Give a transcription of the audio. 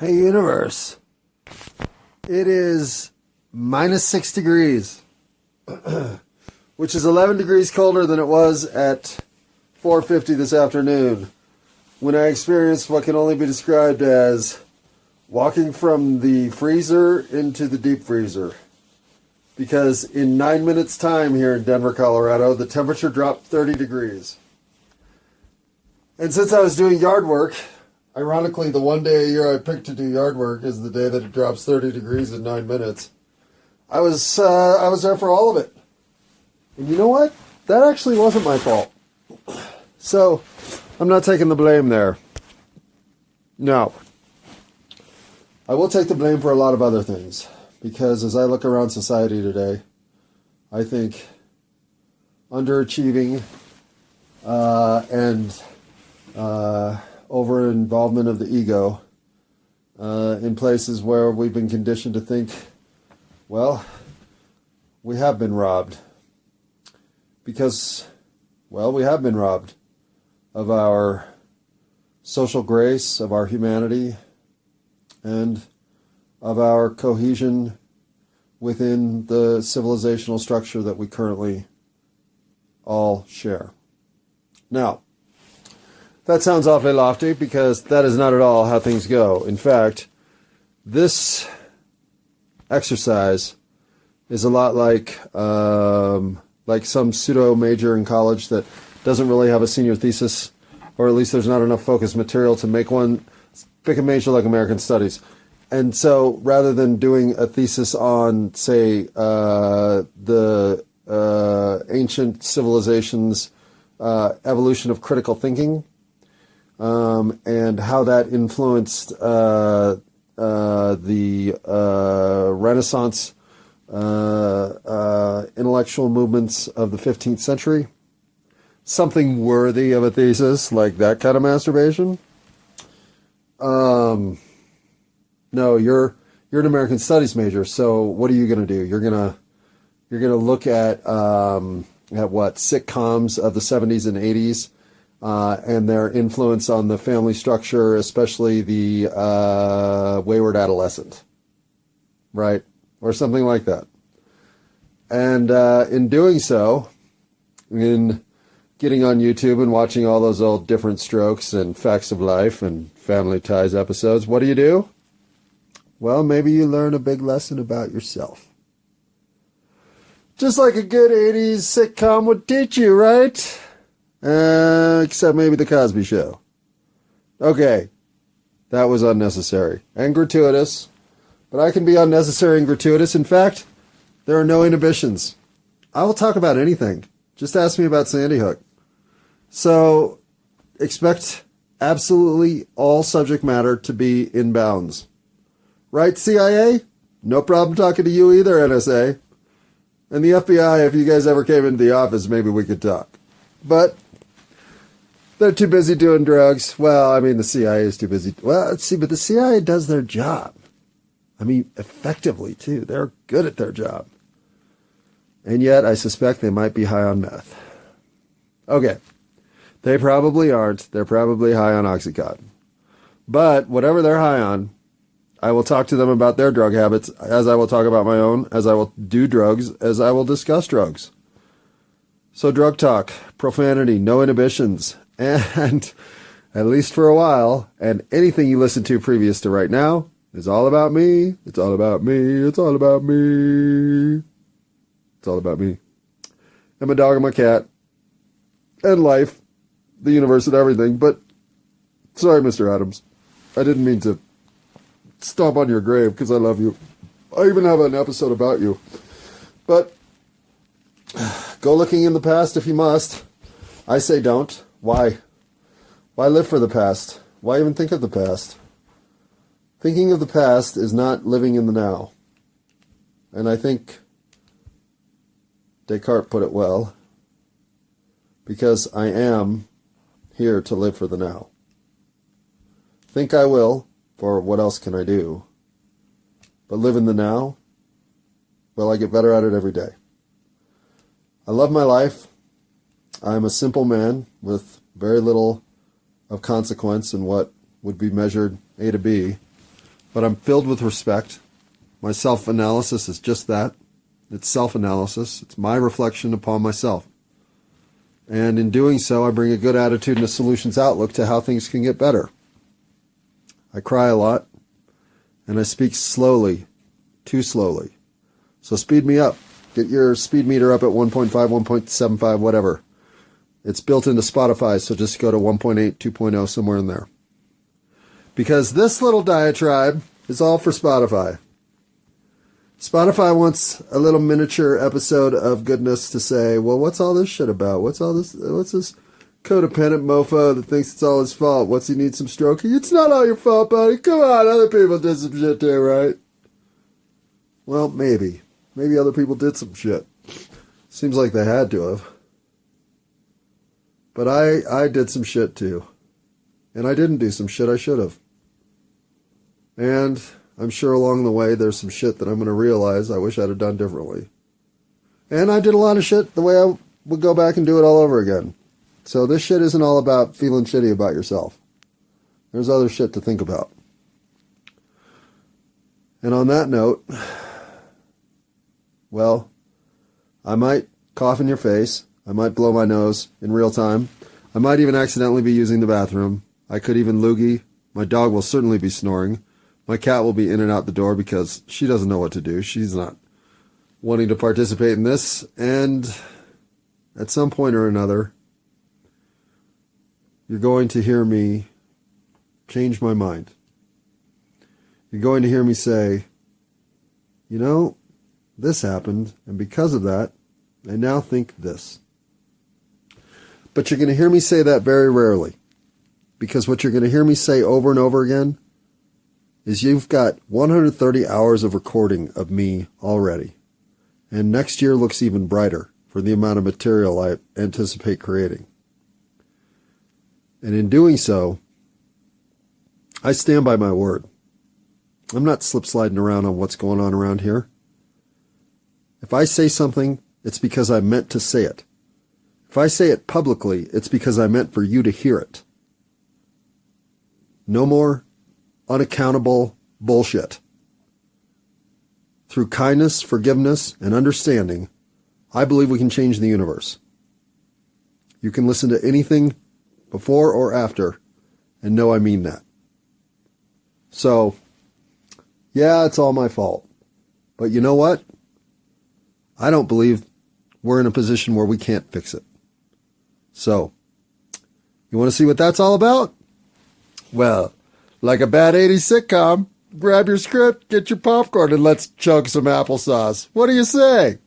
Hey, universe. It is minus 6 degrees, which is 11 degrees colder than it was at 4:50 this afternoon, when I experienced what can only be described as walking from the freezer into the deep freezer. Because in 9 minutes' time here in Denver, Colorado, the temperature dropped 30 degrees. And since I was doing yard work, ironically, the one day a year I picked to do yard work is the day that it drops 30 degrees in 9 minutes. I was there for all of it. And you know what? That actually wasn't my fault. So, I'm not taking the blame there. No. I will take the blame for a lot of other things. Because as I look around society today, I think underachieving and over-involvement of the ego in places where we've been conditioned to think, well, we have been robbed. Because, well, we have been robbed of our social grace, of our humanity, and of our cohesion within the civilizational structure that we currently all share. Now, that sounds awfully lofty because that is not at all how things go. In fact, this exercise is a lot like some pseudo major in college that doesn't really have a senior thesis, or at least there's not enough focused material to make one. Pick a major like American Studies. And so rather than doing a thesis on, say, the ancient civilizations' evolution of critical thinking, and how that influenced the Renaissance intellectual movements of the 15th century, something worthy of a thesis like that kind of masturbation. No, you're an American Studies major, so what are you going to do? You're gonna look at what sitcoms of the 70s and 80s and their influence on the family structure, especially the wayward adolescent, right, or something like that. And in doing so, in getting on YouTube and watching all those old Different Strokes and Facts of Life and Family Ties episodes, what do? Well, maybe you learn a big lesson about yourself. Just like a good 80s sitcom would teach you, right? Except maybe The Cosby Show. Okay, that was unnecessary and gratuitous. But I can be unnecessary and gratuitous. In fact, there are no inhibitions. I will talk about anything. Just ask me about Sandy Hook. So, expect absolutely all subject matter to be in bounds. Right, CIA? No problem talking to you either, NSA. And the FBI, if you guys ever came into the office, maybe we could talk. But they're too busy doing drugs. Well, I mean, the CIA is too busy. Well, let's see, but the CIA does their job. I mean, effectively, too. They're good at their job. And yet, I suspect they might be high on meth. Okay. They probably aren't. They're probably high on Oxycontin. But whatever they're high on, I will talk to them about their drug habits, as I will talk about my own, as I will do drugs, as I will discuss drugs. So drug talk, profanity, no inhibitions, and at least for a while, and anything you listen to previous to right now is all about me, it's all about me, it's all about me, it's all about me. And my dog and my cat, and life, the universe and everything, but sorry, Mr. Adams, I didn't mean to stomp on your grave because I love you. I even have an episode about you. But go looking in the past if you must. I say don't. Why? Why live for the past? Why even think of the past? Thinking of the past is not living in the now. And I think Descartes put it well. Because I am here to live for the now. Think I will. For what else can I do? But live in the now? Well, I get better at it every day. I love my life. I'm a simple man with very little of consequence in what would be measured A to B. but I'm filled with respect. My self-analysis is just that. It's self-analysis. It's my reflection upon myself. And in doing so, I bring a good attitude and a solutions outlook to how things can get better. I cry a lot, and I speak slowly, too slowly. So speed me up. Get your speed meter up at 1.5, 1.75, whatever. It's built into Spotify, so just go to 1.8, 2.0, somewhere in there. Because this little diatribe is all for Spotify. Spotify wants a little miniature episode of goodness to say, well, what's all this shit about? What's this codependent mofo that thinks it's all his fault? What's he need some stroking? It's not all your fault, buddy. Come on, other people did some shit too, right? Well, maybe. Maybe other people did some shit. Seems like they had to have. But I did some shit too. And I didn't do some shit I should have. And I'm sure along the way there's some shit that I'm going to realize I wish I'd have done differently. And I did a lot of shit the way I would go back and do it all over again. So this shit isn't all about feeling shitty about yourself. There's other shit to think about. And on that note, well, I might cough in your face. I might blow my nose in real time. I might even accidentally be using the bathroom. I could even loogie. My dog will certainly be snoring. My cat will be in and out the door because she doesn't know what to do. She's not wanting to participate in this. And at some point or another, you're going to hear me change my mind. You're going to hear me say, you know, this happened, and because of that, I now think this. But you're going to hear me say that very rarely. Because what you're going to hear me say over and over again is you've got 130 hours of recording of me already. And next year looks even brighter for the amount of material I anticipate creating. And in doing so, I stand by my word. I'm not slip-sliding around on what's going on around here. If I say something, it's because I meant to say it. If I say it publicly, it's because I meant for you to hear it. No more unaccountable bullshit. Through kindness, forgiveness, and understanding, I believe we can change the universe. You can listen to anything before or after and know I mean that. So, yeah, it's all my fault. But you know what? I don't believe we're in a position where we can't fix it. So, you want to see what that's all about? Well, like a bad 80s sitcom, grab your script, get your popcorn, and let's chug some applesauce. What do you say?